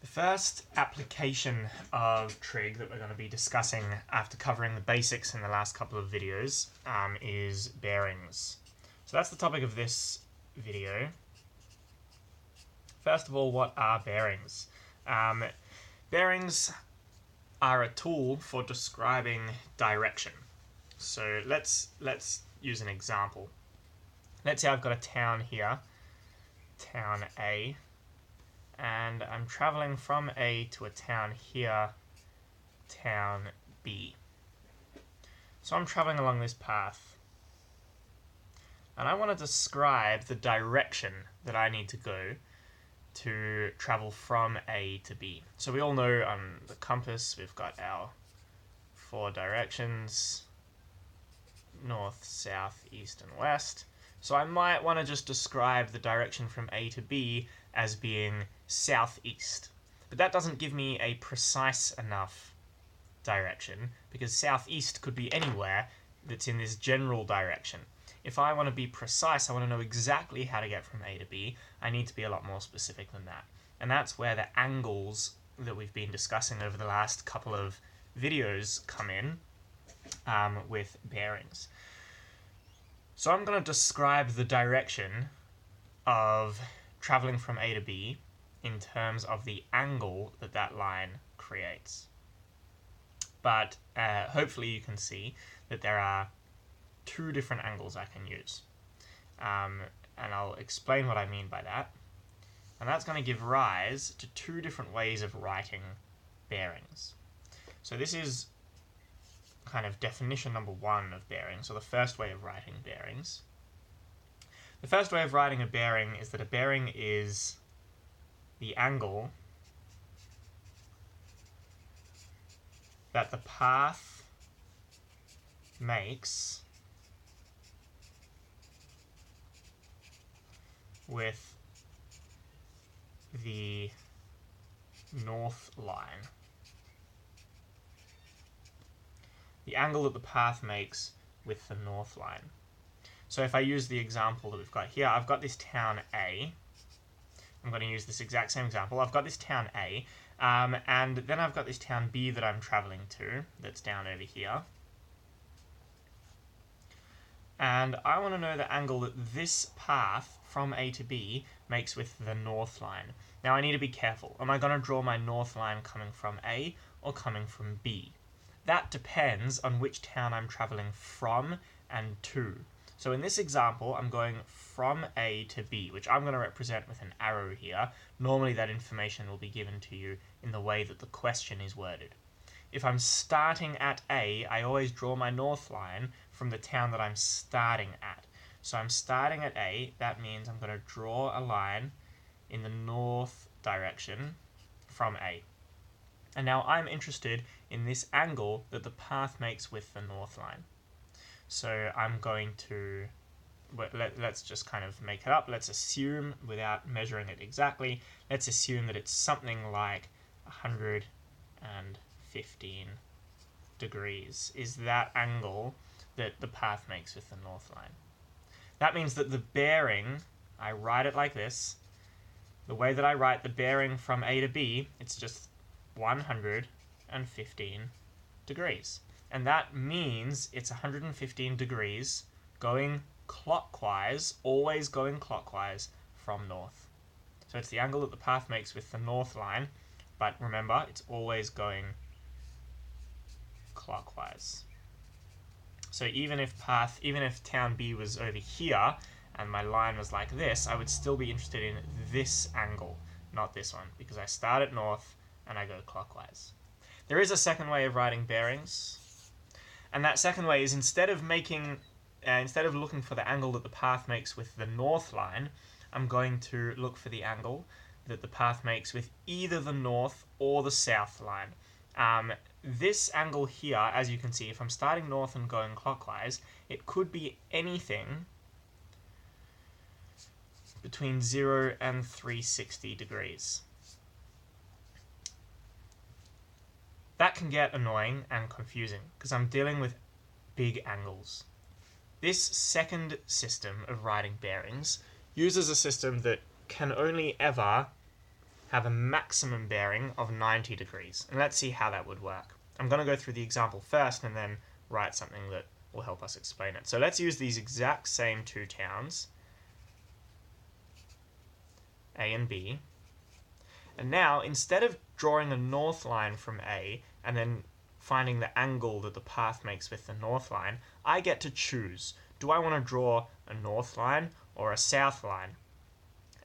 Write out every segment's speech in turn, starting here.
The first application of trig that we're going to be discussing after covering the basics in the last couple of videos is bearings. So that's the topic of this video. First of all, what are bearings? Bearings are a tool for describing direction. So let's use an example. Let's say I've got a town here, town A, and I'm traveling from A to a town here, town B. So I'm traveling along this path, and I want to describe the direction that I need to go to travel from A to B. So we all know on the compass we've got our 4 directions: north, south, east, and west. So I might want to just describe the direction from A to B as being southeast. But that doesn't give me a precise enough direction, because southeast could be anywhere that's in this general direction. If I want to be precise, I want to know exactly how to get from A to B, I need to be a lot more specific than that. And that's where the angles that we've been discussing over the last couple of videos come in with bearings. So I'm going to describe the direction of traveling from A to B in terms of the angle that that line creates. But hopefully you can see that there are 2 different angles I can use. And I'll explain what I mean by that. And that's going to give rise to 2 different ways of writing bearings. So this is kind of definition number 1 of bearings, or the first way of writing bearings. The first way of writing a bearing is that a bearing is the angle that the path makes with the north line. The angle that the path makes with the north line. So if I use the example that we've got here, I've got this town A. I'm going to use this exact same example. I've got this town A, and then I've got this town B that I'm traveling to, that's down over here. And I want to know the angle that this path from A to B makes with the north line. Now I need to be careful. Am I going to draw my north line coming from A or coming from B? That depends on which town I'm traveling from and to. So in this example, I'm going from A to B, which I'm going to represent with an arrow here. Normally that information will be given to you in the way that the question is worded. If I'm starting at A, I always draw my north line from the town that I'm starting at. So I'm starting at A, that means I'm going to draw a line in the north direction from A. And now I'm interested in this angle that the path makes with the north line. So I'm going to, let's just kind of make it up. Let's assume, without measuring it exactly, let's assume that it's something like 115 degrees is that angle that the path makes with the north line. That means that the bearing, I write it like this. The way that I write the bearing from A to B, it's just 115 degrees. And that means it's 115 degrees going clockwise, always going clockwise from north. So it's the angle that the path makes with the north line, but remember, it's always going clockwise. So even if town B was over here and my line was like this, I would still be interested in this angle, not this one, because I start at north and I go clockwise. There is a second way of writing bearings, and that second way is instead of looking for the angle that the path makes with the north line, I'm going to look for the angle that the path makes with either the north or the south line. This angle here, as you can see, if I'm starting north and going clockwise, it could be anything between 0 and 360 degrees. That can get annoying and confusing because I'm dealing with big angles. This second system of writing bearings uses a system that can only ever have a maximum bearing of 90 degrees. And let's see how that would work. I'm going to go through the example first and then write something that will help us explain it. So let's use these exact same two towns, A and B. And now, instead of drawing a north line from A and then finding the angle that the path makes with the north line, I get to choose. Do I want to draw a north line or a south line?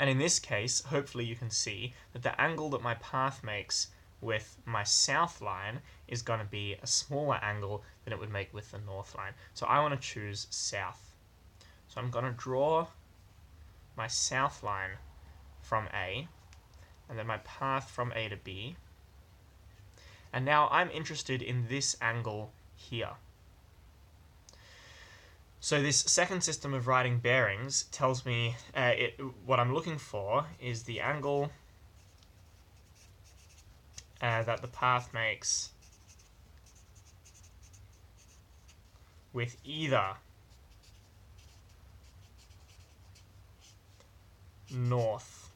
And in this case, hopefully you can see that the angle that my path makes with my south line is going to be a smaller angle than it would make with the north line. So I want to choose south. So I'm going to draw my south line from A, and then my path from A to B. And now I'm interested in this angle here. So this second system of writing bearings tells me what I'm looking for is the angle that the path makes with either north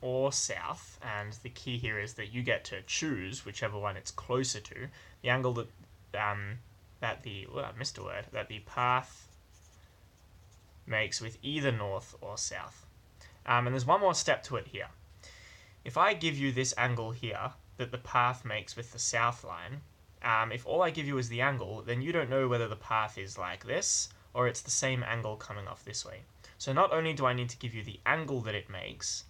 or south, and the key here is that you get to choose whichever one it's closer to. The angle that that the path makes with either north or south. And there's one more step to it here. If I give you this angle here that the path makes with the south line, if all I give you is the angle, then you don't know whether the path is like this or it's the same angle coming off this way. So not only do I need to give you the angle that it makes,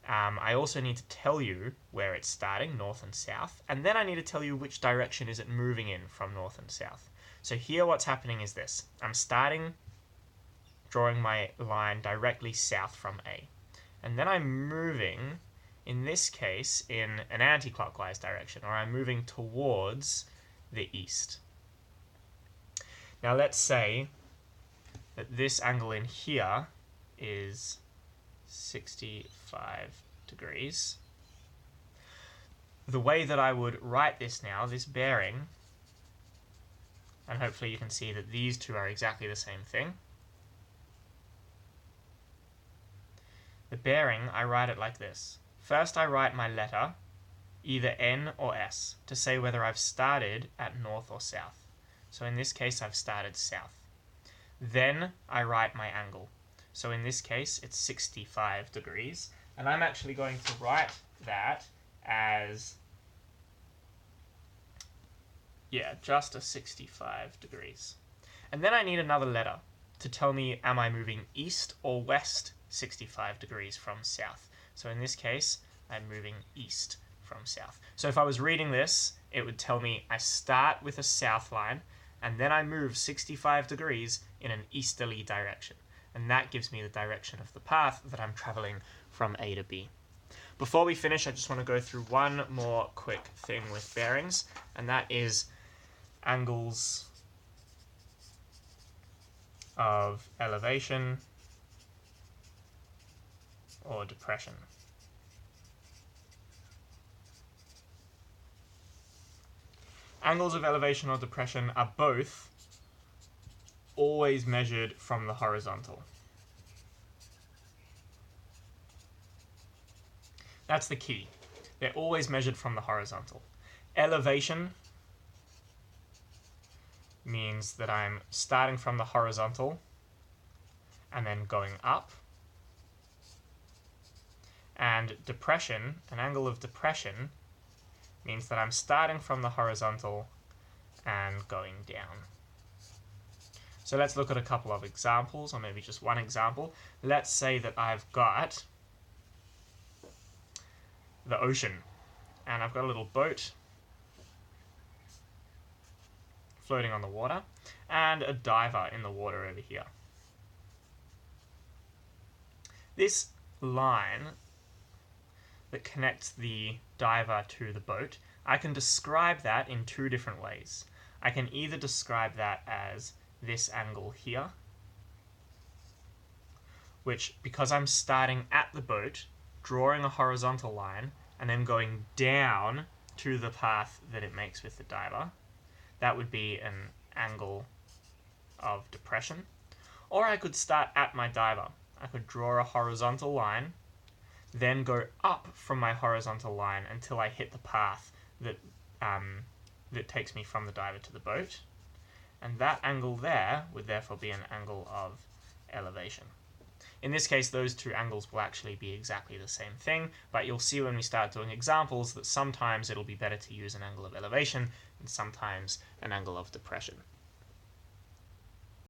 I also need to tell you where it's starting, north and south, and then I need to tell you which direction is it moving in from north and south. So here what's happening is this. I'm starting drawing my line directly south from A, and then I'm moving, in this case, in an anti-clockwise direction, or I'm moving towards the east. Now let's say that this angle in here is 65 degrees. The way that I would write this now, this bearing, and hopefully you can see that these two are exactly the same thing. The bearing, I write it like this. First I write my letter, either N or S, to say whether I've started at north or south. So in this case I've started south. Then I write my angle. So in this case it's 65 degrees, and I'm actually going to write that as, just a 65 degrees. And then I need another letter to tell me, am I moving east or west 65 degrees from south? So in this case, I'm moving east from south. So if I was reading this, it would tell me I start with a south line, and then I move 65 degrees in an easterly direction. And that gives me the direction of the path that I'm traveling from A to B. Before we finish, I just want to go through one more quick thing with bearings, and that is angles of elevation or depression. Angles of elevation or depression are both always measured from the horizontal. That's the key. They're always measured from the horizontal. Elevation means that I'm starting from the horizontal and then going up. And depression, an angle of depression, means that I'm starting from the horizontal and going down. So let's look at a couple of examples, or maybe just one example. Let's say that I've got the ocean, and I've got a little boat floating on the water, and a diver in the water over here. This line that connects the diver to the boat, I can describe that in two different ways. I can either describe that as this angle here, which, because I'm starting at the boat, drawing a horizontal line, and then going down to the path that it makes with the diver, that would be an angle of depression. Or I could start at my diver. I could draw a horizontal line, then go up from my horizontal line until I hit the path that that takes me from the diver to the boat. And that angle there would therefore be an angle of elevation. In this case, those two angles will actually be exactly the same thing, but you'll see when we start doing examples that sometimes it'll be better to use an angle of elevation and sometimes an angle of depression.